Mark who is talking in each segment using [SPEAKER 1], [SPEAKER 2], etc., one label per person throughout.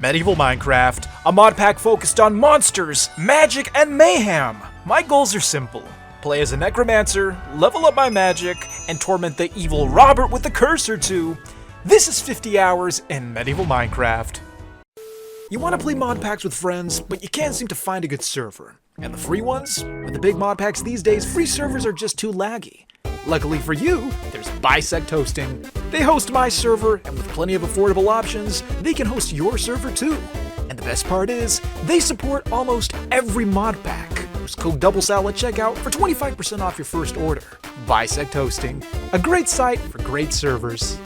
[SPEAKER 1] Medieval Minecraft, a mod pack focused on monsters, magic, and mayhem. My goals are simple. Play as a necromancer, level up my magic, and torment the evil Robert with a curse or two. This is 50 hours in Medieval Minecraft. You want to play mod packs with friends, but you can't seem to find a good server. And the free ones? With the big mod packs these days, free servers are just too laggy. Luckily for you, there's BISECT hosting. They host my server, and with plenty of affordable options, they can host your server too. And the best part is, they support almost every mod pack. Use code DOUBLESAL at checkout for 25% off your first order. BISECT hosting, a great site for great servers.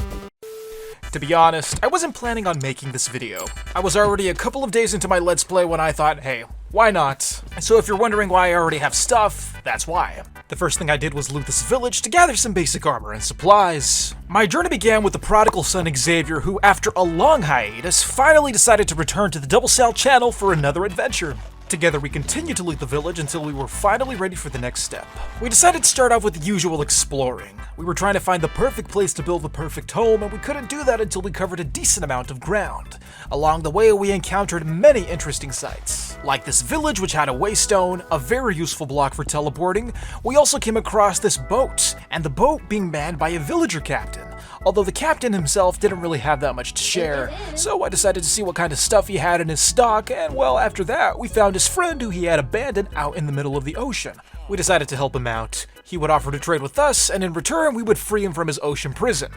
[SPEAKER 1] To be honest, I wasn't planning on making this video. I was already a couple of days into my Let's Play when I thought, hey, why not? And so if you're wondering why I already have stuff, that's why. The first thing I did was loot this village to gather some basic armor and supplies. My journey began with the prodigal son Xavier, who after a long hiatus finally decided to return to the DOUBLESAL channel for another adventure. Together we continued to loot the village until we were finally ready for the next step. We decided to start off with the usual exploring. We were trying to find the perfect place to build the perfect home, and we couldn't do that until we covered a decent amount of ground. Along the way we encountered many interesting sights. Like this village, which had a waystone, a very useful block for teleporting. We also came across this boat, and the boat being manned by a villager captain. Although the captain himself didn't really have that much to share, so I decided to see what kind of stuff he had in his stock, and well, after that, we found his friend who he had abandoned out in the middle of the ocean. We decided to help him out. He would offer to trade with us, and in return, we would free him from his ocean prison.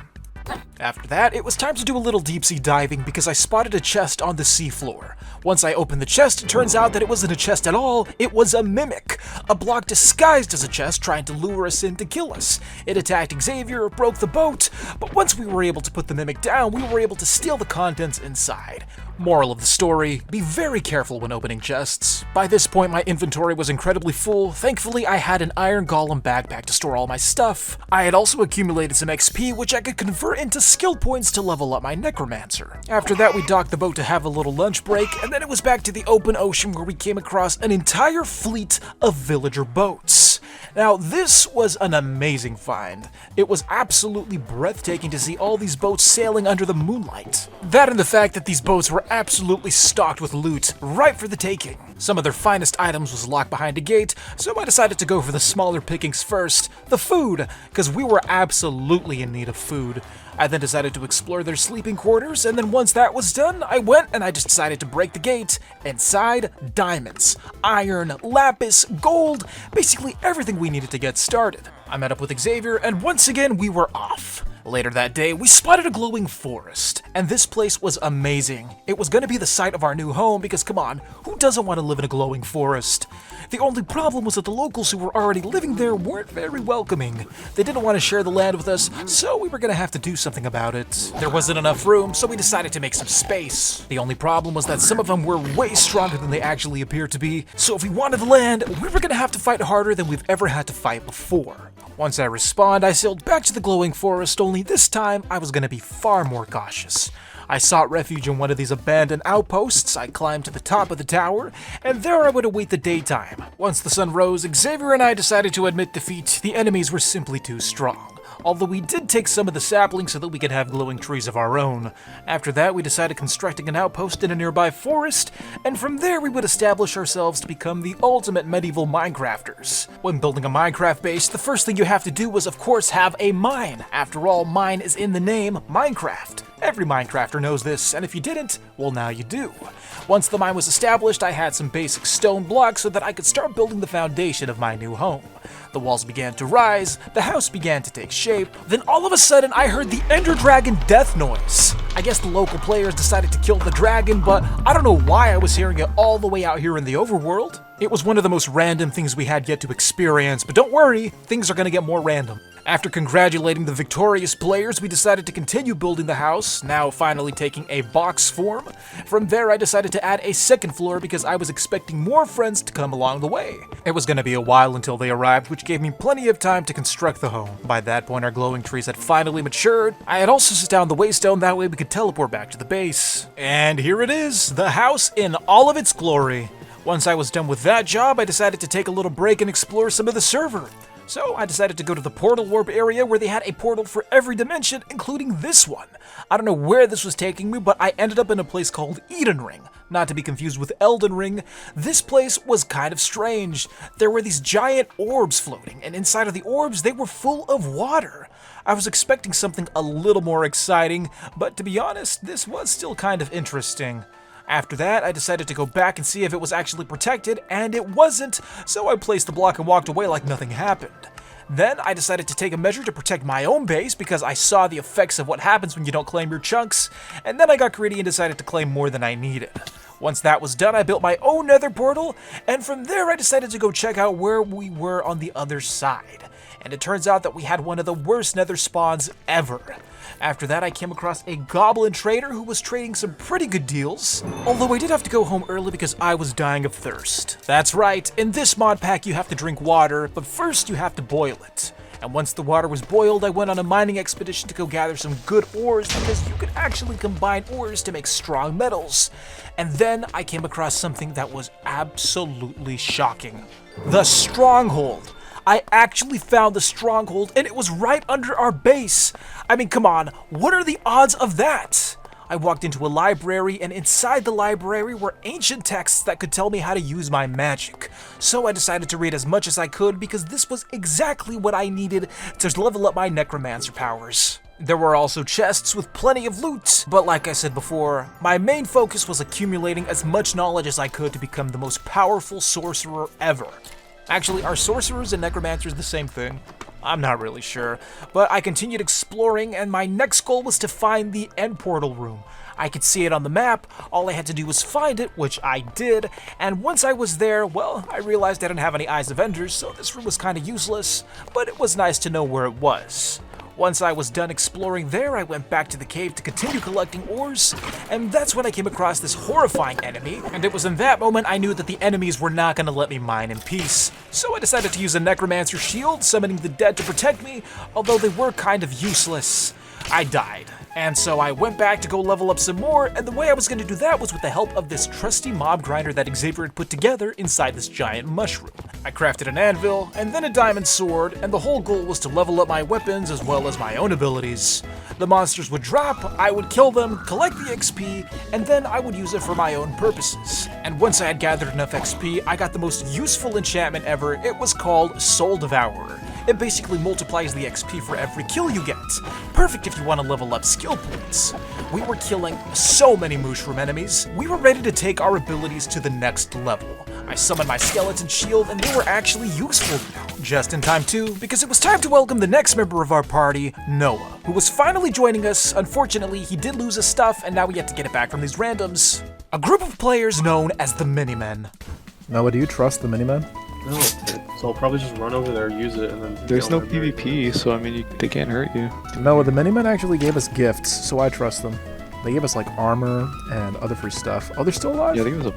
[SPEAKER 1] After that, it was time to do a little deep-sea diving because I spotted a chest on the seafloor. Once I opened the chest, it turns out that it wasn't a chest at all, it was a mimic. A block disguised as a chest trying to lure us in to kill us. It attacked Xavier, broke the boat, but once we were able to put the mimic down, we were able to steal the contents inside. Moral of the story, be very careful when opening chests. By this point, my inventory was incredibly full. Thankfully, I had an iron golem backpack to store all my stuff. I had also accumulated some XP, which I could convert into skill points to level up my necromancer. After that, we docked the boat to have a little lunch break, and then it was back to the open ocean where we came across an entire fleet of villager boats. Now, this was an amazing find. It was absolutely breathtaking to see all these boats sailing under the moonlight. That and the fact that these boats were absolutely stocked with loot, ripe for the taking. Some of their finest items was locked behind a gate, so I decided to go for the smaller pickings first, the food, because we were absolutely in need of food. I then decided to explore their sleeping quarters, and then once that was done, I went and I just decided to break the gate. Inside, diamonds, iron, lapis, gold, basically everything we needed to get started. I met up with Xavier, and once again, we were off. Later that day, we spotted a glowing forest, and this place was amazing. It was going to be the site of our new home because, come on, who doesn't want to live in a glowing forest? The only problem was that the locals who were already living there weren't very welcoming. They didn't want to share the land with us, so we were going to have to do something about it. There wasn't enough room, so we decided to make some space. The only problem was that some of them were way stronger than they actually appeared to be, so if we wanted the land, we were going to have to fight harder than we've ever had to fight before. Once I respawned, I sailed back to the glowing forest, only this time I was going to be far more cautious. I sought refuge in one of these abandoned outposts, I climbed to the top of the tower, and there I would await the daytime. Once the sun rose, Xavier and I decided to admit defeat. The enemies were simply too strong. Although we did take some of the saplings so that we could have glowing trees of our own. After that, we decided constructing an outpost in a nearby forest, and from there we would establish ourselves to become the ultimate medieval Minecrafters. When building a Minecraft base, the first thing you have to do was of course have a mine. After all, mine is in the name Minecraft. Every Minecrafter knows this, and if you didn't, well now you do. Once the mine was established, I had some basic stone blocks so that I could start building the foundation of my new home. The walls began to rise, the house began to take shape, then all of a sudden I heard the Ender Dragon death noise. I guess the local players decided to kill the dragon, but I don't know why I was hearing it all the way out here in the overworld. It was one of the most random things we had yet to experience, but don't worry, things are gonna get more random. After congratulating the victorious players, we decided to continue building the house, now finally taking a box form. From there, I decided to add a second floor because I was expecting more friends to come along the way. It was going to be a while until they arrived, which gave me plenty of time to construct the home. By that point, our glowing trees had finally matured. I had also set down the waystone, that way we could teleport back to the base. And here it is, the house in all of its glory. Once I was done with that job, I decided to take a little break and explore some of the server. So I decided to go to the portal warp area where they had a portal for every dimension, including this one. I don't know where this was taking me, but I ended up in a place called Eden Ring. Not to be confused with Elden Ring, this place was kind of strange. There were these giant orbs floating, and inside of the orbs, they were full of water. I was expecting something a little more exciting, but to be honest, this was still kind of interesting. After that, I decided to go back and see if it was actually protected, and it wasn't, so I placed the block and walked away like nothing happened. Then I decided to take a measure to protect my own base because I saw the effects of what happens when you don't claim your chunks, and then I got greedy and decided to claim more than I needed. Once that was done, I built my own nether portal, and from there I decided to go check out where we were on the other side. And it turns out that we had one of the worst nether spawns ever. After that, I came across a goblin trader who was trading some pretty good deals, although I did have to go home early because I was dying of thirst. That's right, in this mod pack you have to drink water, but first you have to boil it. And once the water was boiled, I went on a mining expedition to go gather some good ores because you could actually combine ores to make strong metals. And then I came across something that was absolutely shocking. The Stronghold. I actually found the Stronghold and it was right under our base. I mean, come on, what are the odds of that? I walked into a library, and inside the library were ancient texts that could tell me how to use my magic. So I decided to read as much as I could because this was exactly what I needed to level up my necromancer powers. There were also chests with plenty of loot, but like I said before, my main focus was accumulating as much knowledge as I could to become the most powerful sorcerer ever. Actually, are sorcerers and necromancers the same thing? I'm not really sure, but I continued exploring, and my next goal was to find the end portal room. I could see it on the map, all I had to do was find it, which I did, and once I was there, well, I realized I didn't have any Eyes of Enders, so this room was kinda useless, but it was nice to know where it was. Once I was done exploring there, I went back to the cave to continue collecting ores, and that's when I came across this horrifying enemy, and it was in that moment I knew that the enemies were not going to let me mine in peace. So I decided to use a necromancer shield, summoning the dead to protect me, although they were kind of useless. I died, and so I went back to go level up some more, and the way I was going to do that was with the help of this trusty mob grinder that Xavier had put together inside this giant mushroom. I crafted an anvil, and then a diamond sword, and the whole goal was to level up my weapons as well as my own abilities. The monsters would drop, I would kill them, collect the XP, and then I would use it for my own purposes. And once I had gathered enough XP, I got the most useful enchantment ever. It was called Soul Devourer. It basically multiplies the XP for every kill you get. Perfect if you want to level up skill points. We were killing so many mushroom enemies. We were ready to take our abilities to the next level. I summoned my skeleton shield and they were actually useful now. Just in time too, because it was time to welcome the next member of our party, Noah, who was finally joining us. Unfortunately, he did lose his stuff and now we have to get it back from these randoms. A group of players known as the Minimen.
[SPEAKER 2] Noah, do you trust the Minimen?
[SPEAKER 3] No, so I'll probably just run over there, use it, and then...
[SPEAKER 4] There's no PvP, so I mean, they can't hurt you.
[SPEAKER 2] Noah, the Minimen actually gave us gifts, so I trust them. They gave us like armor and other free stuff. Oh, they're still alive?
[SPEAKER 4] Yeah, I think it was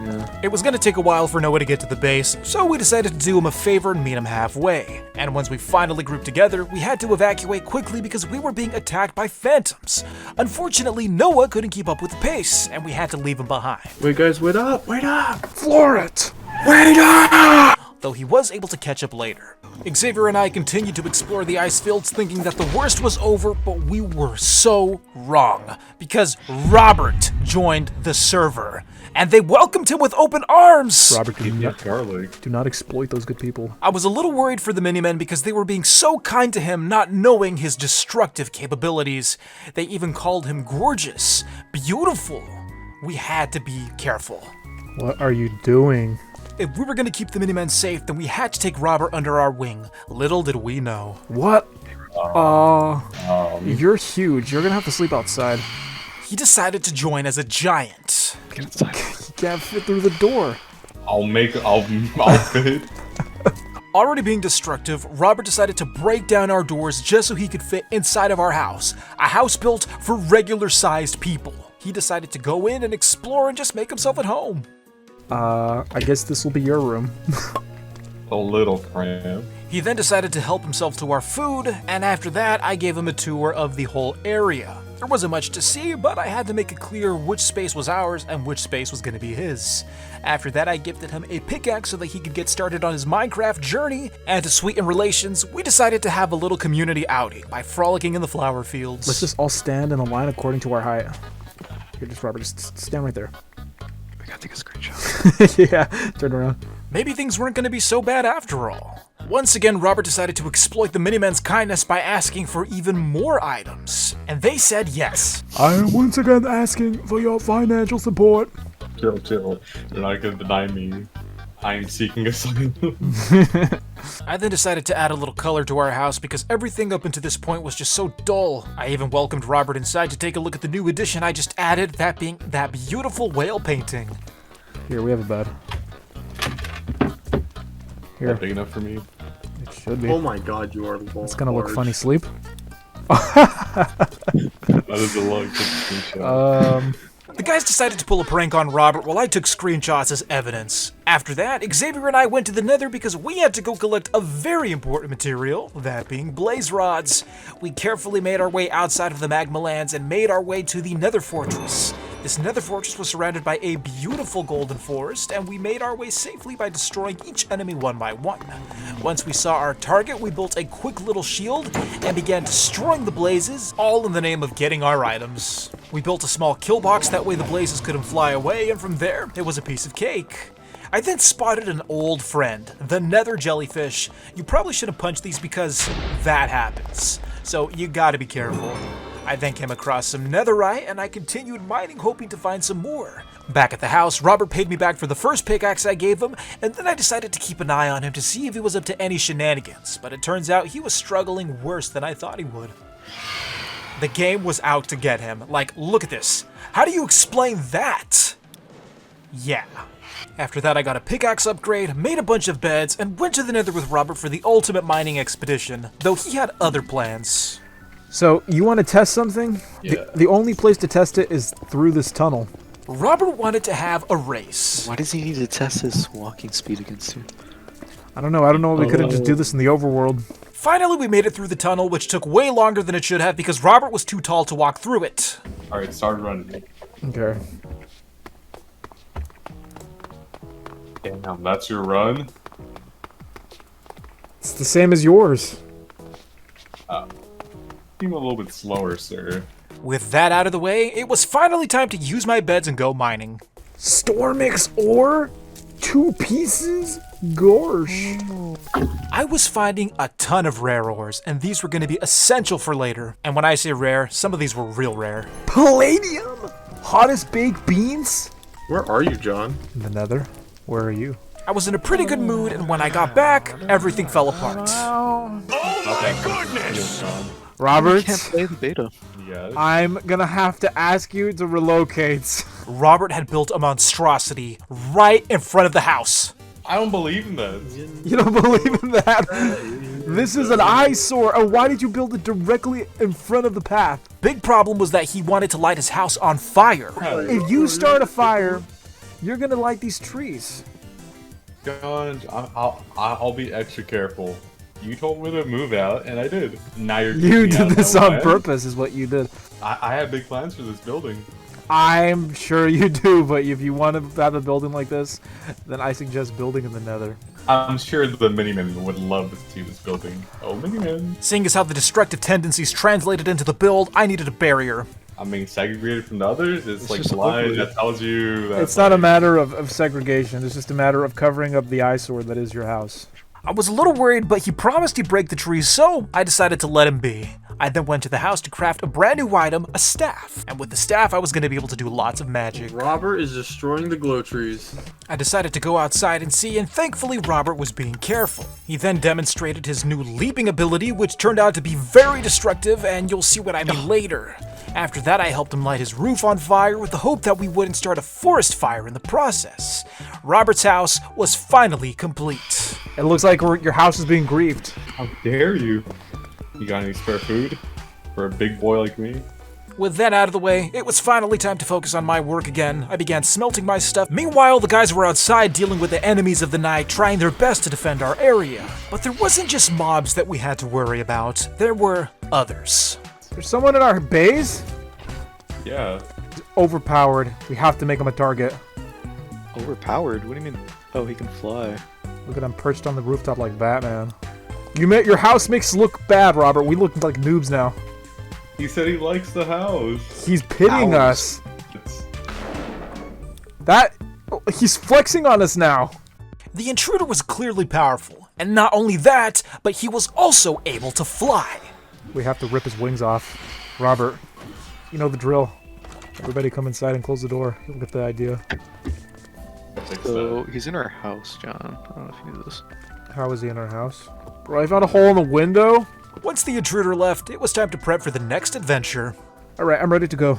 [SPEAKER 4] yeah.
[SPEAKER 1] It was gonna take a while for Noah to get to the base, so we decided to do him a favor and meet him halfway. And once we finally grouped together, we had to evacuate quickly because we were being attacked by phantoms. Unfortunately, Noah couldn't keep up with the pace, and we had to leave him behind.
[SPEAKER 3] Wait guys, wait up! Wait up!
[SPEAKER 2] Floor it!
[SPEAKER 3] Wait up!
[SPEAKER 1] Though he was able to catch up later. Xavier and I continued to explore the ice fields thinking that the worst was over, but we were so wrong. Because Robert joined the server, and they welcomed him with open arms!
[SPEAKER 2] Robert, do not exploit those good people.
[SPEAKER 1] I was a little worried for the Minimen because they were being so kind to him, not knowing his destructive capabilities. They even called him gorgeous, beautiful. We had to be careful.
[SPEAKER 2] What are you doing?
[SPEAKER 1] If we were going to keep the Minimen safe, then we had to take Robert under our wing. Little did we know.
[SPEAKER 2] What? You're huge. You're gonna have to sleep outside.
[SPEAKER 1] He decided to join as a giant.
[SPEAKER 4] Get inside.
[SPEAKER 2] You can't fit through the door.
[SPEAKER 5] I'll fit.
[SPEAKER 1] Already being destructive, Robert decided to break down our doors just so he could fit inside of our house. A house built for regular-sized people. He decided to go in and explore and just make himself at home.
[SPEAKER 2] I guess this will be your room.
[SPEAKER 5] A little cramped.
[SPEAKER 1] He then decided to help himself to our food, and after that, I gave him a tour of the whole area. There wasn't much to see, but I had to make it clear which space was ours and which space was going to be his. After that, I gifted him a pickaxe so that he could get started on his Minecraft journey, and to sweeten relations, we decided to have a little community outing by frolicking in the flower fields.
[SPEAKER 2] Let's just all stand in a line according to our height. Here, just Robert, just stand right there.
[SPEAKER 4] I gotta take a screenshot.
[SPEAKER 2] Yeah, turn around.
[SPEAKER 1] Maybe things weren't going to be so bad after all. Once again, Robert decided to exploit the Minimen's kindness by asking for even more items, and they said yes.
[SPEAKER 2] I am once again asking for your financial support.
[SPEAKER 5] Chill. You're not gonna deny me. I am seeking asylum.
[SPEAKER 1] I then decided to add a little color to our house because everything up until this point was just so dull. I even welcomed Robert inside to take a look at the new addition I just added, that being that beautiful whale painting.
[SPEAKER 2] Here, we have a bed. Here,
[SPEAKER 5] Not big enough for me.
[SPEAKER 2] it should be.
[SPEAKER 3] Oh my god, you are large.
[SPEAKER 2] It's gonna look funny. Sleep.
[SPEAKER 5] That is a long screenshot.
[SPEAKER 1] The guys decided to pull a prank on Robert while I took screenshots as evidence. After that, Xavier and I went to the Nether because we had to go collect a very important material, that being blaze rods. We carefully made our way outside of the magma lands and made our way to the Nether Fortress. This Nether Fortress was surrounded by a beautiful golden forest, and we made our way safely by destroying each enemy one by one. Once we saw our target, we built a quick little shield and began destroying the blazes, all in the name of getting our items. We built a small kill box, that way the blazes couldn't fly away, and from there, it was a piece of cake. I then spotted an old friend, the Nether Jellyfish. You probably shouldn't punch these because that happens, so you gotta be careful. I then came across some netherite, and I continued mining, hoping to find some more. Back at the house, Robert paid me back for the first pickaxe I gave him, and then I decided to keep an eye on him to see if he was up to any shenanigans, but it turns out he was struggling worse than I thought he would. The game was out to get him. Like, look at this. How do you explain that? Yeah. After that, I got a pickaxe upgrade, made a bunch of beds, and went to the Nether with Robert for the ultimate mining expedition, though he had other plans.
[SPEAKER 2] So, you want to test something?
[SPEAKER 5] Yeah.
[SPEAKER 2] The only place to test it is through this tunnel.
[SPEAKER 1] Robert wanted to have a race.
[SPEAKER 4] Why does he need to test his walking speed against you?
[SPEAKER 2] I don't know. We couldn't just do this in the overworld.
[SPEAKER 1] Finally, we made it through the tunnel, which took way longer than it should have because Robert was too tall to walk through it.
[SPEAKER 5] Alright, start running.
[SPEAKER 2] Okay.
[SPEAKER 5] Damn, that's your run?
[SPEAKER 2] It's the same as yours.
[SPEAKER 5] Seem a little bit slower, sir.
[SPEAKER 1] With that out of the way, it was finally time to use my beds and go mining.
[SPEAKER 2] Stormix ore? 2 pieces? Gosh.
[SPEAKER 1] I was finding a ton of rare ores, and these were going to be essential for later. And when I say rare, some of these were real rare.
[SPEAKER 2] Palladium? Hottest baked beans?
[SPEAKER 3] Where are you, John?
[SPEAKER 2] In the Nether. Where are you?
[SPEAKER 1] I was in a pretty good mood, and when I got back, everything fell apart.
[SPEAKER 2] Robert,
[SPEAKER 4] Can't play the beta.
[SPEAKER 5] Yeah.
[SPEAKER 2] I'm gonna have to ask you to relocate.
[SPEAKER 1] Robert had built a monstrosity right in front of the house.
[SPEAKER 5] I don't believe in that.
[SPEAKER 2] You don't believe in that? This is an eyesore. And why did you build it directly in front of the path?
[SPEAKER 1] Big problem was that he wanted to light his house on fire.
[SPEAKER 2] If you start a fire, you're gonna light these trees.
[SPEAKER 5] John, I'll be extra careful. You told me to move out, and I did. Now you're
[SPEAKER 2] You
[SPEAKER 5] kicking me out
[SPEAKER 2] did
[SPEAKER 5] of
[SPEAKER 2] this
[SPEAKER 5] my
[SPEAKER 2] on
[SPEAKER 5] land?
[SPEAKER 2] purpose, is what you did.
[SPEAKER 5] I have big plans for this building.
[SPEAKER 2] I'm sure you do, but if you want to have a building like this, then I suggest building in the Nether.
[SPEAKER 5] I'm sure the Minimen would love to see this building. Oh, Minimen.
[SPEAKER 1] Seeing as how the destructive tendencies translated into the build, I needed a barrier.
[SPEAKER 5] I'm being segregated from the others. It's like
[SPEAKER 4] just
[SPEAKER 5] blind
[SPEAKER 4] ugly.
[SPEAKER 5] that tells you that
[SPEAKER 2] It's not a matter of segregation. It's just a matter of covering up the eyesore that is your house.
[SPEAKER 1] I was a little worried, but he promised he'd break the trees, so I decided to let him be. I then went to the house to craft a brand new item, a staff. And with the staff, I was going to be able to do lots of magic.
[SPEAKER 3] Robert is destroying the glow trees.
[SPEAKER 1] I decided to go outside and see, and thankfully Robert was being careful. He then demonstrated his new leaping ability, which turned out to be very destructive, and you'll see what I mean later. After that, I helped him light his roof on fire with the hope that we wouldn't start a forest fire in the process. Robert's house was finally complete.
[SPEAKER 2] It looks like your house is being griefed.
[SPEAKER 5] How dare you? You got any spare food? For a big boy like me?
[SPEAKER 1] With that out of the way, it was finally time to focus on my work again. I began smelting my stuff. Meanwhile, the guys were outside dealing with the enemies of the night, trying their best to defend our area. But there wasn't just mobs that we had to worry about. There were others.
[SPEAKER 2] There's someone in our base?
[SPEAKER 5] Yeah.
[SPEAKER 2] Overpowered. We have to make him a target.
[SPEAKER 4] Overpowered? What do you mean? Oh, he can fly.
[SPEAKER 2] Look at him perched on the rooftop like Batman. Your house makes us look bad, Robert. We look like noobs now.
[SPEAKER 5] He said he likes the house.
[SPEAKER 2] He's pitying us. He's flexing on us now.
[SPEAKER 1] The intruder was clearly powerful, and not only that, but he was also able to fly.
[SPEAKER 2] We have to rip his wings off. Robert, you know the drill. Everybody come inside and close the door. You'll get the idea.
[SPEAKER 4] So he's in our house, John. I don't know if you knew this.
[SPEAKER 2] How is he in our house? Bro, I found a hole in the window.
[SPEAKER 1] Once the intruder left, it was time to prep for the next adventure.
[SPEAKER 2] Alright, I'm ready to go.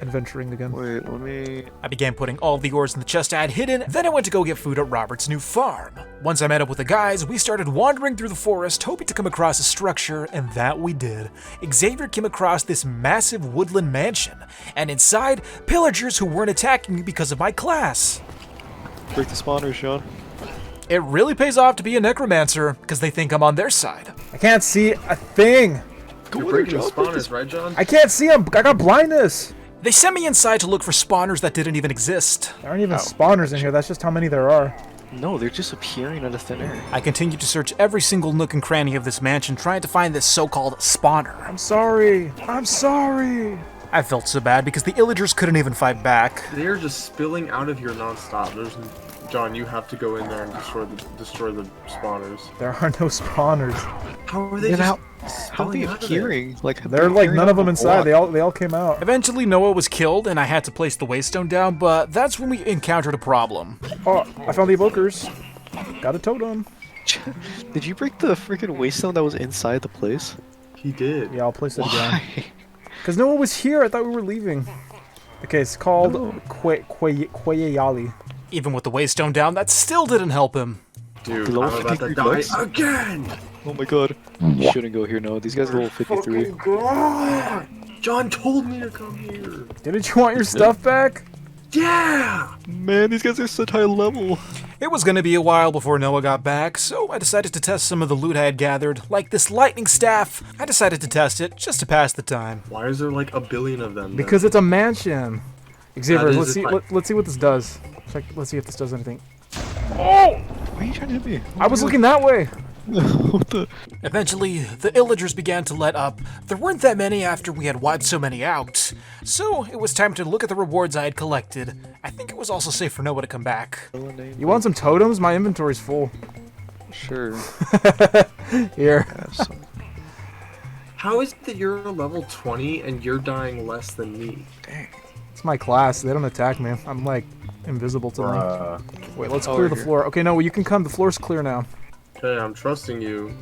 [SPEAKER 2] Adventuring again.
[SPEAKER 4] Wait, let me...
[SPEAKER 1] I began putting all of the ores in the chest I had hidden, then I went to go get food at Robert's new farm. Once I met up with the guys, we started wandering through the forest, hoping to come across a structure, and that we did. Xavier came across this massive woodland mansion, and inside, pillagers who weren't attacking me because of my class.
[SPEAKER 4] Break the spawners, John.
[SPEAKER 1] It really pays off to be a necromancer, because they think I'm on their side.
[SPEAKER 2] I can't see a thing.
[SPEAKER 3] You're breaking the spawners, right, John?
[SPEAKER 2] I can't see him. I got blindness.
[SPEAKER 1] They sent me inside to look for spawners that didn't even exist.
[SPEAKER 2] There aren't even spawners in here. That's just how many there are.
[SPEAKER 4] No, they're just appearing out of thin air.
[SPEAKER 1] I continued to search every single nook and cranny of this mansion, trying to find this so-called spawner.
[SPEAKER 2] I'm sorry. I'm sorry.
[SPEAKER 1] I felt so bad because the illagers couldn't even fight back.
[SPEAKER 3] They're just spilling out of here nonstop. John, you have to go in there and destroy the spawners.
[SPEAKER 2] There are no spawners.
[SPEAKER 3] How are they
[SPEAKER 4] Yeah,
[SPEAKER 3] just
[SPEAKER 4] How are they
[SPEAKER 3] spilling out of
[SPEAKER 4] appearing? Like
[SPEAKER 2] They're like none of them inside. They all came out.
[SPEAKER 1] Eventually, Noah was killed, and I had to place the waystone down, but that's when we encountered a problem.
[SPEAKER 2] Oh, I found the evokers. Got a totem.
[SPEAKER 4] Did you break the freaking waystone that was inside the place?
[SPEAKER 3] He did.
[SPEAKER 2] Yeah, I'll place it again.
[SPEAKER 4] Why?
[SPEAKER 2] Because no one was here. I thought we were leaving. Okay, it's called Kweyali.
[SPEAKER 1] Even with the waystone down, that still didn't help him.
[SPEAKER 3] Dude,
[SPEAKER 4] Below
[SPEAKER 3] I'm about to
[SPEAKER 4] 53
[SPEAKER 3] die
[SPEAKER 4] bucks?
[SPEAKER 3] again!
[SPEAKER 4] Oh my god. You shouldn't go here, no. These guys are level 53.
[SPEAKER 3] God! John told me to come here!
[SPEAKER 2] Didn't you want your stuff back?
[SPEAKER 3] Yeah!
[SPEAKER 4] Man, these guys are such high level.
[SPEAKER 1] It was going to be a while before Noah got back, so I decided to test some of the loot I had gathered. Like this lightning staff, I decided to test it just to pass the time.
[SPEAKER 3] Why is there like a billion of them?
[SPEAKER 2] Because it's a mansion. Xavier,
[SPEAKER 3] That is
[SPEAKER 2] let's see what this does. Let's see if this does anything.
[SPEAKER 4] Oh! Why are you trying to hit me?
[SPEAKER 2] I was looking that way.
[SPEAKER 4] What the?
[SPEAKER 1] Eventually, the illagers began to let up. There weren't that many after we had wiped so many out. So, it was time to look at the rewards I had collected. I think it was also safe for Noah to come back.
[SPEAKER 2] You want some totems? My inventory's full.
[SPEAKER 4] Sure.
[SPEAKER 2] Here.
[SPEAKER 3] How is it that you're level 20 and you're dying less than me?
[SPEAKER 4] Dang.
[SPEAKER 2] It's my class. They don't attack me. I'm like invisible to them. Wait, let's clear the floor. Okay, no, you can come. The floor's clear now.
[SPEAKER 3] Okay, I'm trusting you.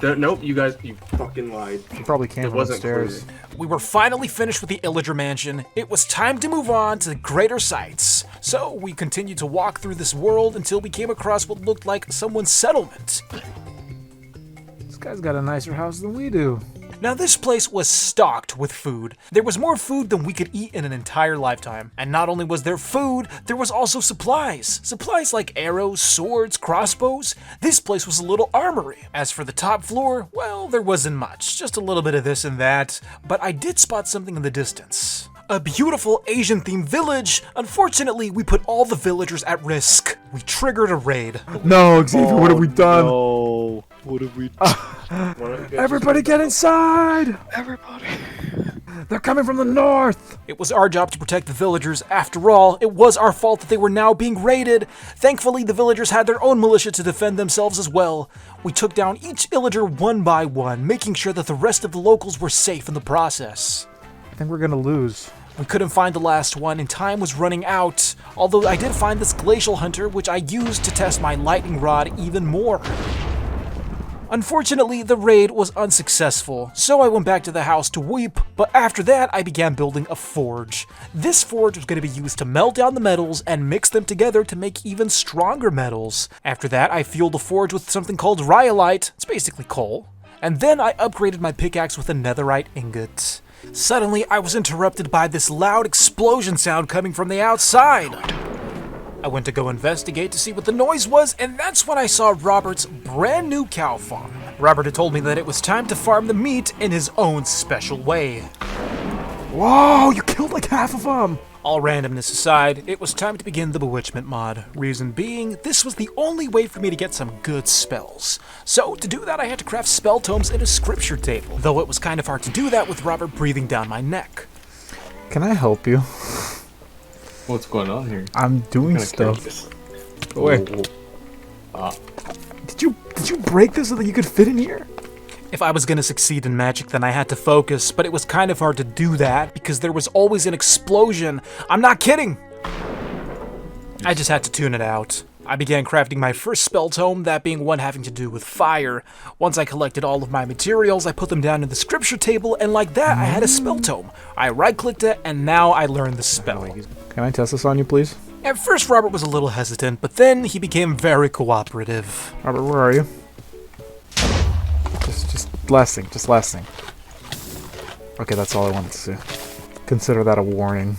[SPEAKER 3] Nope, you fucking lied.
[SPEAKER 2] You probably came
[SPEAKER 3] It
[SPEAKER 2] from
[SPEAKER 3] wasn't
[SPEAKER 2] upstairs.
[SPEAKER 3] clear.
[SPEAKER 1] We were finally finished with the illager mansion. It was time to move on to the greater sights. So, we continued to walk through this world until we came across what looked like someone's settlement.
[SPEAKER 2] This guy's got a nicer house than we do.
[SPEAKER 1] Now this place was stocked with food. There was more food than we could eat in an entire lifetime. And not only was there food, there was also supplies. Supplies like arrows, swords, crossbows. This place was a little armory. As for the top floor, well, there wasn't much. Just a little bit of this and that. But I did spot something in the distance. A beautiful Asian-themed village. Unfortunately, we put all the villagers at risk. We triggered a raid.
[SPEAKER 2] No, Xavier, what have we done?
[SPEAKER 4] No. What have we done?
[SPEAKER 2] Everybody get inside!
[SPEAKER 4] Everybody.
[SPEAKER 2] They're coming from the north!
[SPEAKER 1] It was our job to protect the villagers. After all, it was our fault that they were now being raided. Thankfully, the villagers had their own militia to defend themselves as well. We took down each illager one by one, making sure that the rest of the locals were safe in the process.
[SPEAKER 2] I think we're gonna lose.
[SPEAKER 1] We couldn't find the last one, and time was running out. Although I did find this glacial hunter, which I used to test my lightning rod even more. Unfortunately, the raid was unsuccessful, so I went back to the house to weep, but after that I began building a forge. This forge was going to be used to melt down the metals and mix them together to make even stronger metals. After that, I fueled the forge with something called rhyolite, it's basically coal, and then I upgraded my pickaxe with a netherite ingot. Suddenly, I was interrupted by this loud explosion sound coming from the outside. I went to go investigate to see what the noise was, and that's when I saw Robert's brand new cow farm. Robert had told me that it was time to farm the meat in his own special way.
[SPEAKER 2] Whoa, you killed like half of them!
[SPEAKER 1] All randomness aside, it was time to begin the Bewitchment mod. Reason being, this was the only way for me to get some good spells. So, to do that I had to craft spell tomes in a scripture table, though it was kind of hard to do that with Robert breathing down my neck.
[SPEAKER 2] Can I help you?
[SPEAKER 5] What's going on here?
[SPEAKER 2] I'm doing
[SPEAKER 5] What kind of
[SPEAKER 2] stuff.
[SPEAKER 5] character?
[SPEAKER 2] Oh, wait. Did you break this so that you could fit in here?
[SPEAKER 1] If I was gonna succeed in magic, then I had to focus, but it was kind of hard to do that because there was always an explosion. I'm not kidding! I just had to tune it out. I began crafting my first spell tome, that being one having to do with fire. Once I collected all of my materials, I put them down in the scripture table, and like that, I had a spell tome. I right-clicked it, and now I learned the spell.
[SPEAKER 2] Can I test this on you, please?
[SPEAKER 1] At first, Robert was a little hesitant, but then he became very cooperative.
[SPEAKER 2] Robert, where are you? Just last thing. Okay, that's all I wanted to see. Consider that a warning.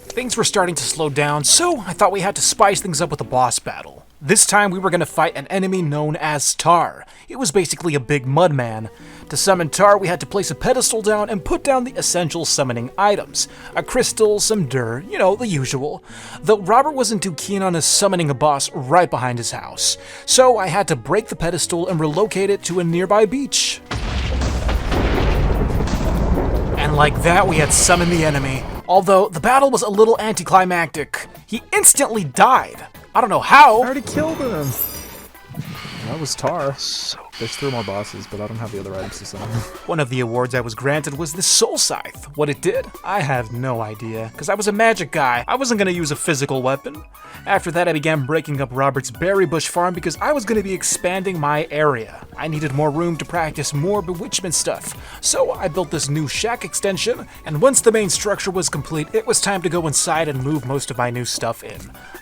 [SPEAKER 1] Things were starting to slow down, so I thought we had to spice things up with a boss battle. This time we were going to fight an enemy known as Tar. It was basically a big mud man. To summon Tar, we had to place a pedestal down and put down the essential summoning items. A crystal, some dirt, you know, the usual. Though Robert wasn't too keen on us summoning a boss right behind his house. So I had to break the pedestal and relocate it to a nearby beach. And like that, we had summoned the enemy. Although, the battle was a little anticlimactic. He instantly died. I don't know how.
[SPEAKER 2] I already killed him! That was Tar. There's 3 more bosses, but I don't have the other items to summon.
[SPEAKER 1] One of the awards I was granted was the Soul Scythe. What it did? I have no idea, because I was a magic guy. I wasn't going to use a physical weapon. After that, I began breaking up Robert's berry bush farm because I was going to be expanding my area. I needed more room to practice more bewitchment stuff. So I built this new shack extension, and once the main structure was complete, it was time to go inside and move most of my new stuff in.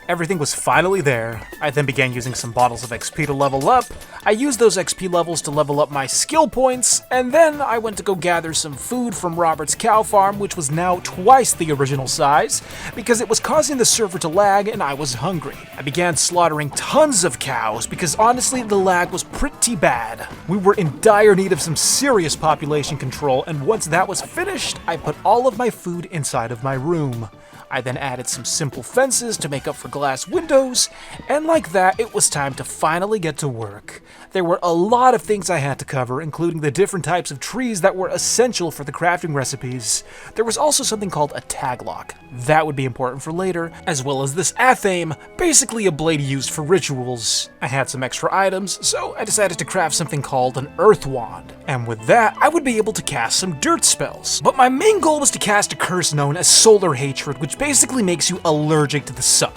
[SPEAKER 1] Everything was finally there. I then began using some bottles of XP to level up. I used those XP levels to level up my skill points, and then I went to go gather some food from Robert's cow farm, which was now twice the original size, because it was causing the server to lag and I was hungry. I began slaughtering tons of cows because honestly the lag was pretty bad. We were in dire need of some serious population control, and once that was finished, I put all of my food inside of my room. I then added some simple fences to make up for glass windows, and like that, it was time to finally get to work. There were a lot of things I had to cover, including the different types of trees that were essential for the crafting recipes. There was also something called a tag lock. That would be important for later, as well as this athame, basically a blade used for rituals. I had some extra items, so I decided to craft something called an earth wand. And with that, I would be able to cast some dirt spells. But my main goal was to cast a curse known as Solar Hatred, which basically makes you allergic to the sun.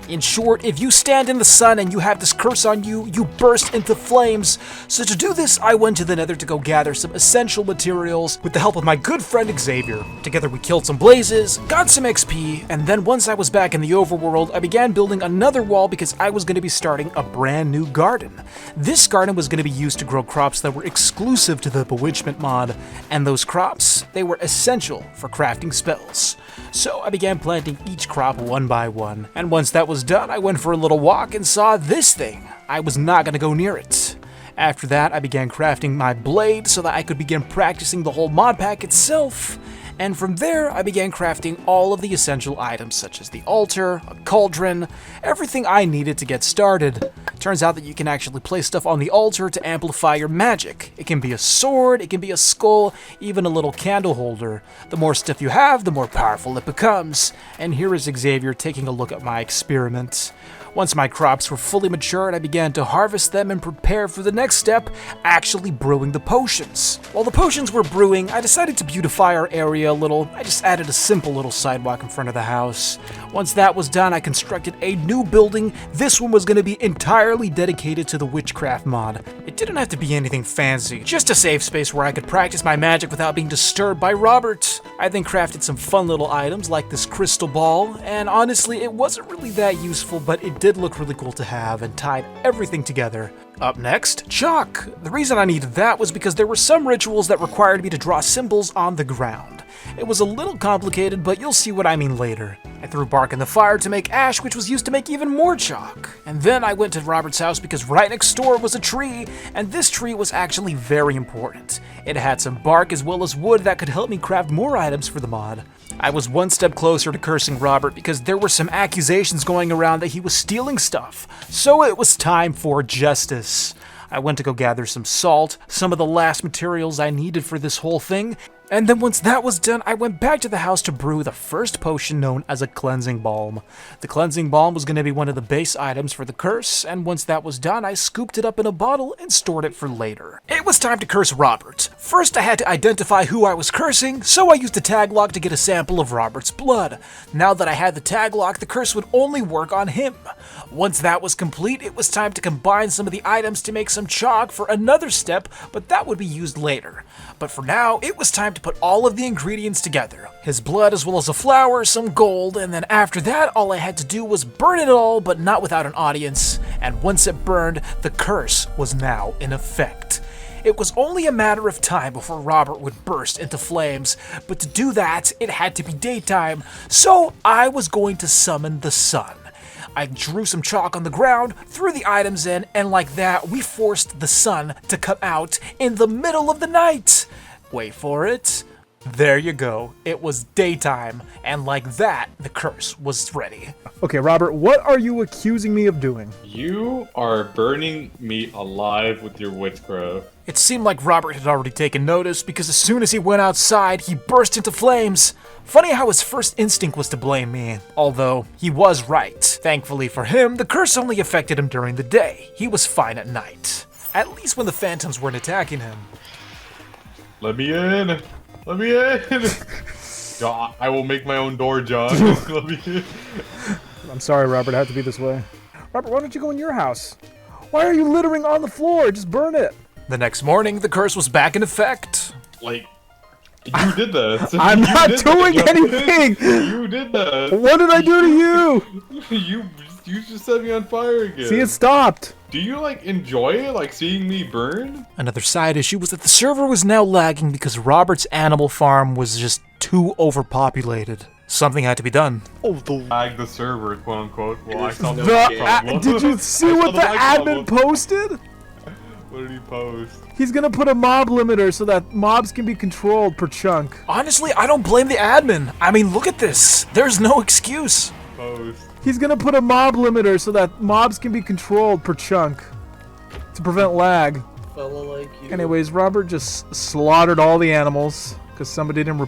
[SPEAKER 1] In short, if you stand in the sun and you have this curse on you, you burst into flames. So to do this, I went to the Nether to go gather some essential materials with the help of my good friend Xavier. Together we killed some blazes, got some XP, and then once I was back in the overworld, I began building another wall because I was going to be starting a brand new garden. This garden was going to be used to grow crops that were exclusive to the Bewitchment mod, and those crops, they were essential for crafting spells. So I began planting each crop one by one, and once that was done, I went for a little walk and saw this thing. I was not going to go near it. After that, I began crafting my blade so that I could begin practicing the whole Modpack itself. And from there, I began crafting all of the essential items such as the altar, a cauldron, everything I needed to get started. Turns out that you can actually place stuff on the altar to amplify your magic. It can be a sword, it can be a skull, even a little candle holder. The more stuff you have, the more powerful it becomes. And here is Xavier taking a look at my experiment. Once my crops were fully matured, I began to harvest them and prepare for the next step, actually brewing the potions. While the potions were brewing, I decided to beautify our area a little. I just added a simple little sidewalk in front of the house. Once that was done, I constructed a new building. This one was going to be entirely dedicated to the witchcraft mod. It didn't have to be anything fancy, just a safe space where I could practice my magic without being disturbed by Robert. I then crafted some fun little items like this crystal ball, and honestly, it wasn't really that useful, but it did look really cool to have and tied everything together. Up next, chalk. The reason I needed that was because there were some rituals that required me to draw symbols on the ground. It was a little complicated, but you'll see what I mean later. I threw bark in the fire to make ash, which was used to make even more chalk. And then I went to Robert's house because right next door was a tree, and this tree was actually very important. It had some bark as well as wood that could help me craft more items for the mod. I was one step closer to cursing Robert because there were some accusations going around that he was stealing stuff, so it was time for justice. I went to go gather some salt, some of the last materials I needed for this whole thing, and then once that was done, I went back to the house to brew the first potion known as a cleansing balm. The cleansing balm was going to be one of the base items for the curse, and once that was done, I scooped it up in a bottle and stored it for later. It was time to curse Robert. First, I had to identify who I was cursing, so I used a tag lock to get a sample of Robert's blood. Now that I had the tag lock, the curse would only work on him. Once that was complete, it was time to combine some of the items to make some chalk for another step, but that would be used later. But for now, it was time to put all of the ingredients together. His blood as well as a flower, some gold, and then after that, all I had to do was burn it all, but not without an audience. And once it burned, the curse was now in effect. It was only a matter of time before Robert would burst into flames, but to do that, it had to be daytime, so I was going to summon the sun. I drew some chalk on the ground, threw the items in, and like that, we forced the sun to come out in the middle of the night. Wait for it. There you go. It was daytime, and like that, the curse was ready.
[SPEAKER 2] Okay, Robert, what are you accusing me of doing?
[SPEAKER 5] You are burning me alive with your witchcraft.
[SPEAKER 1] It seemed like Robert had already taken notice because as soon as he went outside, he burst into flames. Funny how his first instinct was to blame me, although he was right. Thankfully for him, the curse only affected him during the day. He was fine at night. At least when the phantoms weren't attacking him.
[SPEAKER 5] Let me in! Let me in! John, I will make my own door, John. Let me in.
[SPEAKER 2] I'm sorry, Robert, I have to be this way. Robert, why don't you go in your house? Why are you littering on the floor? Just burn it.
[SPEAKER 1] The next morning, the curse was back in effect.
[SPEAKER 5] Like, you did that.
[SPEAKER 2] I'm not doing anything!
[SPEAKER 5] You did that.
[SPEAKER 2] What did I do to you?
[SPEAKER 5] You just set me on fire again.
[SPEAKER 2] See, it stopped.
[SPEAKER 5] Do you, like, enjoy it? Like, seeing me burn?
[SPEAKER 1] Another side issue was that the server was now lagging because Robert's animal farm was just too overpopulated. Something had to be done.
[SPEAKER 5] Lag the server, quote unquote. Well, I saw the problem.
[SPEAKER 2] Did you see what the admin posted?
[SPEAKER 5] What did he post?
[SPEAKER 2] He's gonna put a mob limiter so that mobs can be controlled per chunk.
[SPEAKER 1] Honestly, I don't blame the admin. I mean, look at this. There's no excuse.
[SPEAKER 5] Post.
[SPEAKER 2] He's gonna put a mob limiter so that mobs can be controlled per chunk to prevent lag.
[SPEAKER 3] Fella like you.
[SPEAKER 2] Anyways, Robert just slaughtered all the animals because someone didn't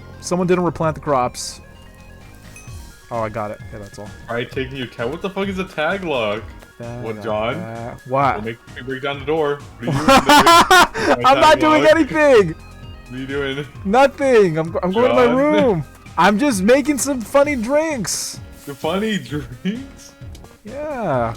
[SPEAKER 2] replant the crops. Oh, I got it. Okay, that's all.
[SPEAKER 5] Alright, taking your tag. What the fuck is a tag lock? What, John?
[SPEAKER 2] What?
[SPEAKER 5] Make me break down the door. What are you doing?
[SPEAKER 2] I'm not doing anything.
[SPEAKER 5] What are you doing?
[SPEAKER 2] Nothing. I'm going to my room. I'm just making some funny drinks.
[SPEAKER 5] The funny drinks?
[SPEAKER 2] Yeah.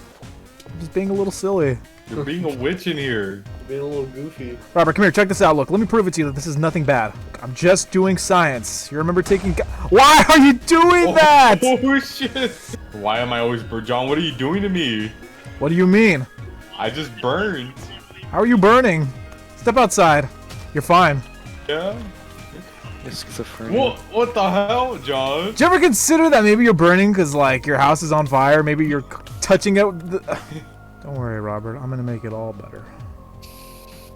[SPEAKER 2] I'm just being a little silly.
[SPEAKER 5] You're being a witch in here.
[SPEAKER 3] Being a little goofy.
[SPEAKER 2] Robert, come here. Check this out. Look, let me prove it to you that this is nothing bad. I'm just doing science. You remember taking... Why are you doing that?
[SPEAKER 5] Oh, shit. Why am I always... John, what are you doing to me?
[SPEAKER 2] What do you mean?
[SPEAKER 5] I just burned.
[SPEAKER 2] How are you burning? Step outside. You're fine.
[SPEAKER 5] Yeah?
[SPEAKER 4] Schizophrenia.
[SPEAKER 5] What the hell, John?
[SPEAKER 2] Did you ever consider that maybe you're burning because, like, your house is on fire? Maybe you're touching it with the... Don't worry, Robert. I'm gonna make it all better.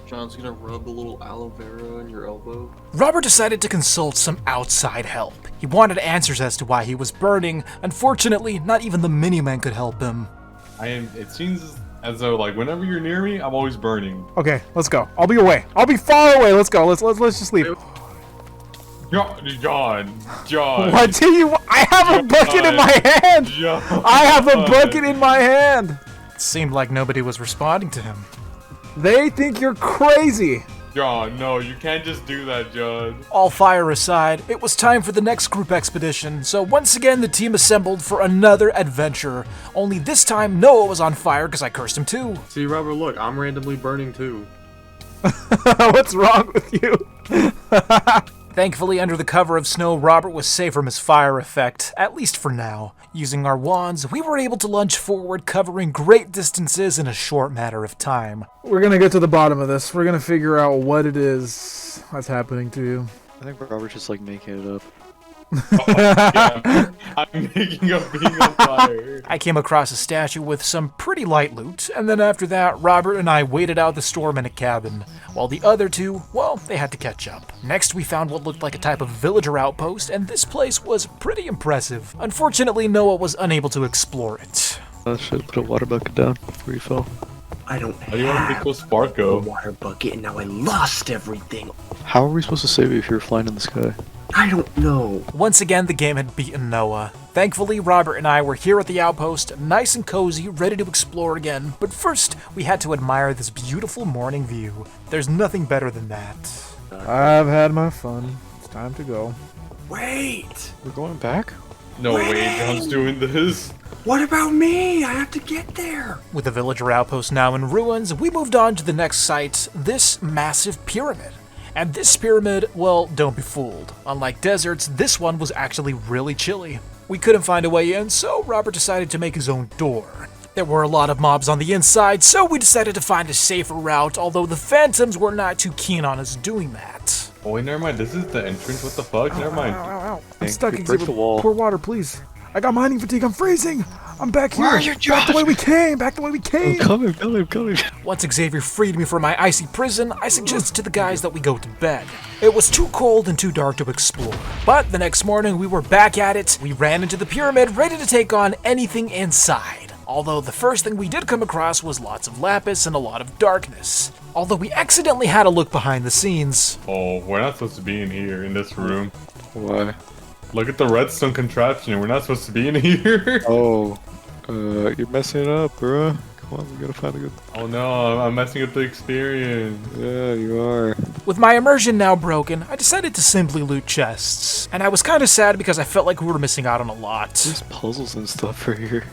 [SPEAKER 3] John's gonna rub a little aloe vera in your elbow.
[SPEAKER 1] Robert decided to consult some outside help. He wanted answers as to why he was burning. Unfortunately, not even the Miniman could help him.
[SPEAKER 5] It seems as though, like, whenever you're near me, I'm always burning.
[SPEAKER 2] Okay, let's go. I'll be away. I'll be far away. Let's go. Let's just leave.
[SPEAKER 5] John.
[SPEAKER 2] What do you... I have a bucket in my hand!
[SPEAKER 5] John.
[SPEAKER 2] I have a bucket in my hand!
[SPEAKER 1] It seemed like nobody was responding to him.
[SPEAKER 2] They think you're crazy.
[SPEAKER 5] John, no, you can't just do that, John.
[SPEAKER 1] All fire aside, it was time for the next group expedition, so once again the team assembled for another adventure. Only this time Noah was on fire because I cursed him too.
[SPEAKER 3] See, Robert, look, I'm randomly burning too.
[SPEAKER 2] What's wrong with you?
[SPEAKER 1] Thankfully, under the cover of snow, Robert was safe from his fire effect, at least for now. Using our wands, we were able to lunge forward, covering great distances in a short matter of time.
[SPEAKER 2] We're gonna get to the bottom of this. We're gonna figure out what it is that's happening to you.
[SPEAKER 4] I think Robert's just like making it up.
[SPEAKER 5] Yeah, I'm making up being on fire.
[SPEAKER 1] I came across a statue with some pretty light loot, and then after that, Robert and I waited out the storm in a cabin, while the other two, well, they had to catch up. Next, we found what looked like a type of villager outpost, and this place was pretty impressive. Unfortunately, Noah was unable to explore it.
[SPEAKER 4] I should put a water bucket down. Refill.
[SPEAKER 3] I don't
[SPEAKER 5] How do you want to make those
[SPEAKER 3] a
[SPEAKER 5] Sparko?
[SPEAKER 3] water bucket and now I lost everything.
[SPEAKER 4] How are we supposed to save you if you're flying in the sky?
[SPEAKER 3] I don't know.
[SPEAKER 1] Once again, the game had beaten Noah. Thankfully, Robert and I were here at the outpost, nice and cozy, ready to explore again, but first, we had to admire this beautiful morning view. There's nothing better than that.
[SPEAKER 2] I've had my fun. It's time to go.
[SPEAKER 3] Wait!
[SPEAKER 4] We're going back?
[SPEAKER 5] No way, John's doing this.
[SPEAKER 3] What about me? I have to get there.
[SPEAKER 1] With the villager outpost now in ruins, we moved on to the next site, this massive pyramid. And this pyramid, well, don't be fooled. Unlike deserts, this one was actually really chilly. We couldn't find a way in, so Robert decided to make his own door. There were a lot of mobs on the inside, so we decided to find a safer route, although the phantoms were not too keen on us doing that.
[SPEAKER 5] Oh wait, never mind. This is the entrance. What the fuck? Never mind.
[SPEAKER 2] I'm
[SPEAKER 4] Hey,
[SPEAKER 2] stuck,
[SPEAKER 4] break
[SPEAKER 2] Xavier.
[SPEAKER 4] the wall.
[SPEAKER 2] Pour water, please. I got mining fatigue. I'm freezing. I'm back here.
[SPEAKER 4] Where are you,
[SPEAKER 2] Back
[SPEAKER 4] Josh?
[SPEAKER 2] the way we came. Back the way we came.
[SPEAKER 4] Coming, coming.
[SPEAKER 1] Once Xavier freed me from my icy prison, I suggested to the guys that we go to bed. It was too cold and too dark to explore. But the next morning, we were back at it. We ran into the pyramid, ready to take on anything inside. Although the first thing we did come across was lots of lapis and a lot of darkness. Although we accidentally had a look behind the scenes.
[SPEAKER 5] Oh, we're not supposed to be in here, in this room.
[SPEAKER 4] Why?
[SPEAKER 5] Look at the redstone contraption. We're not supposed to be in here.
[SPEAKER 4] Oh, you're messing it up, bruh. Come on, we gotta find a good...
[SPEAKER 5] Oh no, I'm messing up the experience.
[SPEAKER 4] Yeah, you are.
[SPEAKER 1] With my immersion now broken, I decided to simply loot chests. And I was kind of sad because I felt like we were missing out on a lot.
[SPEAKER 4] There's puzzles and stuff right here.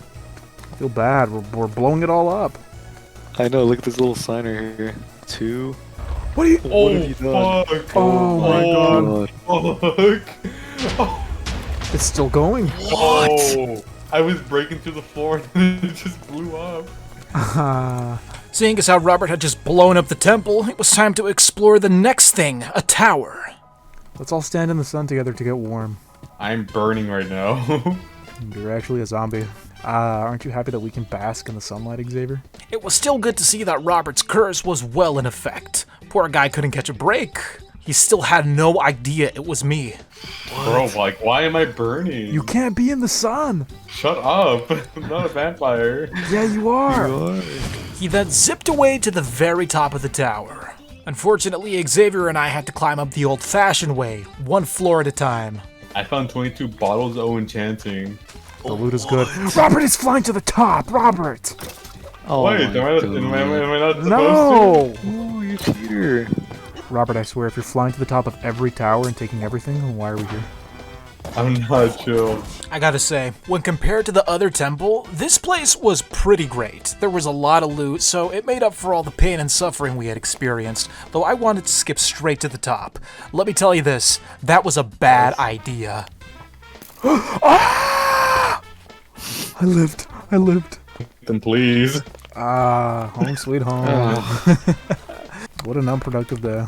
[SPEAKER 2] I feel bad. We're blowing it all up.
[SPEAKER 4] I know, look at this little sign right here. 2.
[SPEAKER 2] What are you?
[SPEAKER 5] Oh,
[SPEAKER 4] have you done?
[SPEAKER 5] fuck.
[SPEAKER 2] Oh my god.
[SPEAKER 5] Fuck.
[SPEAKER 2] It's still going.
[SPEAKER 5] Oh, I was breaking through the floor and it just blew up.
[SPEAKER 1] Seeing as how Robert had just blown up the temple, it was time to explore the next thing, a tower.
[SPEAKER 2] Let's all stand in the sun together to get warm.
[SPEAKER 5] I'm burning right now.
[SPEAKER 2] You're actually a zombie. Aren't you happy that we can bask in the sunlight, Xavier?
[SPEAKER 1] It was still good to see that Robert's curse was well in effect. Poor guy couldn't catch a break. He still had no idea it was me.
[SPEAKER 5] Bro, like, why am I burning?
[SPEAKER 2] You can't be in the sun.
[SPEAKER 5] Shut up. I'm not a vampire.
[SPEAKER 2] Yeah, you are.
[SPEAKER 1] He then zipped away to the very top of the tower. Unfortunately, Xavier and I had to climb up the old-fashioned way, one floor at a time.
[SPEAKER 5] I found 22 bottles of enchanting.
[SPEAKER 2] The loot is good. Robert is flying to the top. Robert.
[SPEAKER 4] Oh
[SPEAKER 5] Wait,
[SPEAKER 4] my
[SPEAKER 5] am I
[SPEAKER 4] God.
[SPEAKER 5] not supposed to?
[SPEAKER 2] No.
[SPEAKER 4] Oh, you cheater.
[SPEAKER 2] Robert, I swear, if you're flying to the top of every tower and taking everything, then why are we here?
[SPEAKER 5] I'm not chill.
[SPEAKER 1] I gotta say, when compared to the other temple, this place was pretty great. There was a lot of loot, so it made up for all the pain and suffering we had experienced, though I wanted to skip straight to the top. Let me tell you this, that was a bad idea.
[SPEAKER 2] I lived.
[SPEAKER 5] Then please.
[SPEAKER 2] Home sweet home. What an unproductive day.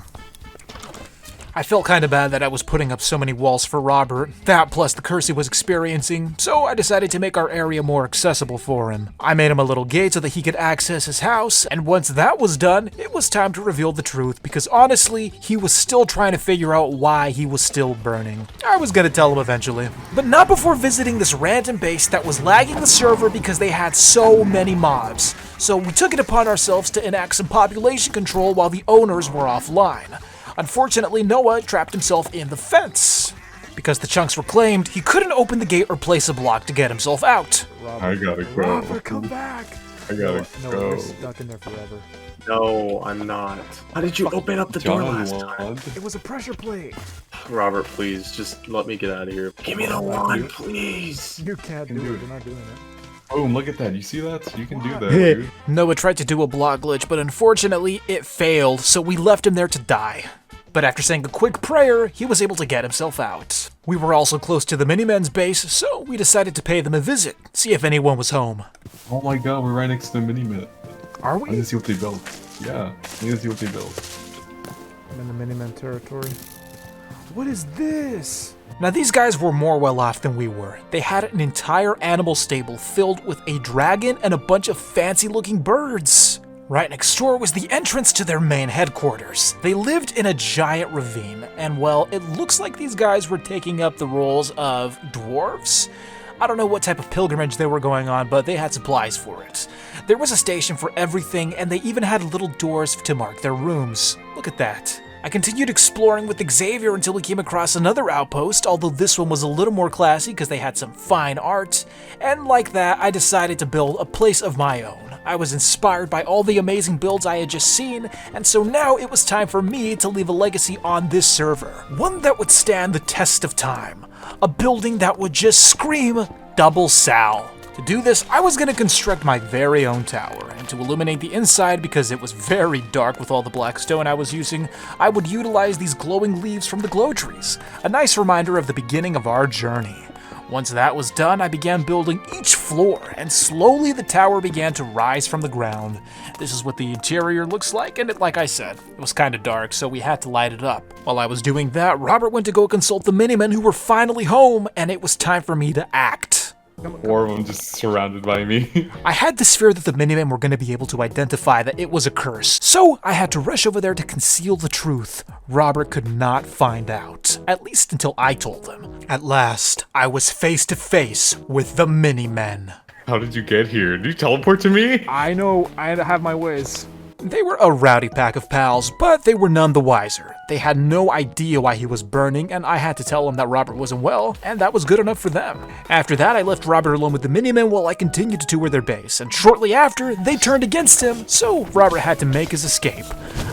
[SPEAKER 1] I felt kinda bad that I was putting up so many walls for Robert, that plus the curse he was experiencing, so I decided to make our area more accessible for him. I made him a little gate so that he could access his house, and once that was done, it was time to reveal the truth, because honestly, he was still trying to figure out why he was still burning. I was gonna tell him eventually. But not before visiting this random base that was lagging the server because they had so many mobs. So we took it upon ourselves to enact some population control while the owners were offline. Unfortunately, Noah trapped himself in the fence. Because the chunks were claimed, he couldn't open the gate or place a block to get himself out.
[SPEAKER 5] I gotta go.
[SPEAKER 2] Robert, come back.
[SPEAKER 5] I gotta
[SPEAKER 2] No,
[SPEAKER 5] go.
[SPEAKER 2] you're stuck in there forever.
[SPEAKER 3] No, I'm not. How did you open up the door last time?
[SPEAKER 2] It was a pressure plate.
[SPEAKER 3] Robert, please, just let me get out of here. Give me the wand, please.
[SPEAKER 2] You can't do it. You're not doing it.
[SPEAKER 5] Boom, look at that. You see that? You can do that,
[SPEAKER 2] Hey.
[SPEAKER 5] dude.
[SPEAKER 1] Noah tried to do a block glitch, but unfortunately, it failed, so we left him there to die. But after saying a quick prayer, he was able to get himself out. We were also close to the Minimen's base, so we decided to pay them a visit, see if anyone was home.
[SPEAKER 5] Oh my god, we're right next to the mini-mit.
[SPEAKER 2] Are
[SPEAKER 5] I
[SPEAKER 2] we?
[SPEAKER 5] need to see what they built. Yeah, I need to see what they built.
[SPEAKER 2] I'm in the Miniman territory. What is this?
[SPEAKER 1] Now these guys were more well off than we were. They had an entire animal stable filled with a dragon and a bunch of fancy looking birds. Right next door was the entrance to their main headquarters. They lived in a giant ravine, and well, it looks like these guys were taking up the roles of dwarves. I don't know what type of pilgrimage they were going on, but they had supplies for it. There was a station for everything, and they even had little doors to mark their rooms. Look at that. I continued exploring with Xavier until we came across another outpost, although this one was a little more classy because they had some fine art. And like that, I decided to build a place of my own. I was inspired by all the amazing builds I had just seen, and so now it was time for me to leave a legacy on this server. One that would stand the test of time. A building that would just scream Double Sal. To do this, I was going to construct my very own tower, and to illuminate the inside because it was very dark with all the black stone I was using, I would utilize these glowing leaves from the glow trees, a nice reminder of the beginning of our journey. Once that was done, I began building each floor, and slowly the tower began to rise from the ground. This is what the interior looks like, and like I said, it was kinda dark, so we had to light it up. While I was doing that, Robert went to go consult the Minimen who were finally home, and it was time for me to act.
[SPEAKER 5] 4 of them just surrounded by me.
[SPEAKER 1] I had this fear that the Minimen were going to be able to identify that it was a curse, so I had to rush over there to conceal the truth. Robert could not find out, at least until I told him. At last, I was face to face with the Minimen.
[SPEAKER 5] How did you get here? Did you teleport to me?
[SPEAKER 2] I know, I have my ways.
[SPEAKER 1] They were a rowdy pack of pals, but they were none the wiser. They had no idea why he was burning, and I had to tell them that Robert wasn't well, and that was good enough for them. After that, I left Robert alone with the Minimen while I continued to tour their base, and shortly after, they turned against him, so Robert had to make his escape.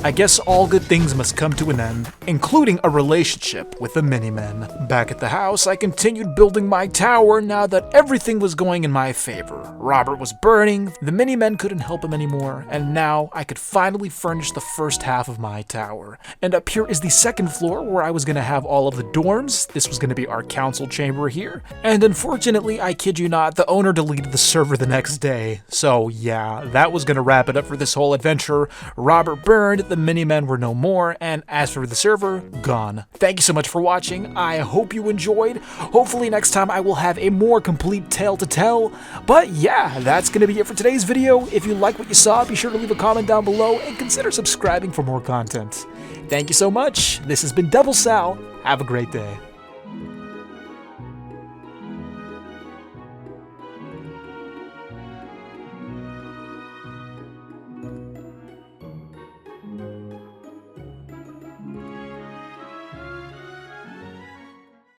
[SPEAKER 1] I guess all good things must come to an end, including a relationship with the Minimen. Back at the house, I continued building my tower now that everything was going in my favor. Robert was burning, the Minimen couldn't help him anymore, and now I could finally furnish the first half of my tower. And up here is the second floor where I was going to have all of the dorms. This was going to be our council chamber here. And unfortunately, I kid you not, the owner deleted the server the next day. So yeah, that was going to wrap it up for this whole adventure. Robert burned, the Minimen were no more, and as for the server, gone. Thank you so much for watching. I hope you enjoyed. Hopefully next time I will have a more complete tale to tell. But yeah, that's going to be it for today's video. If you like what you saw, be sure to leave a comment down below and consider subscribing for more content. Thank you so much. This has been Double Sal. Have a great day.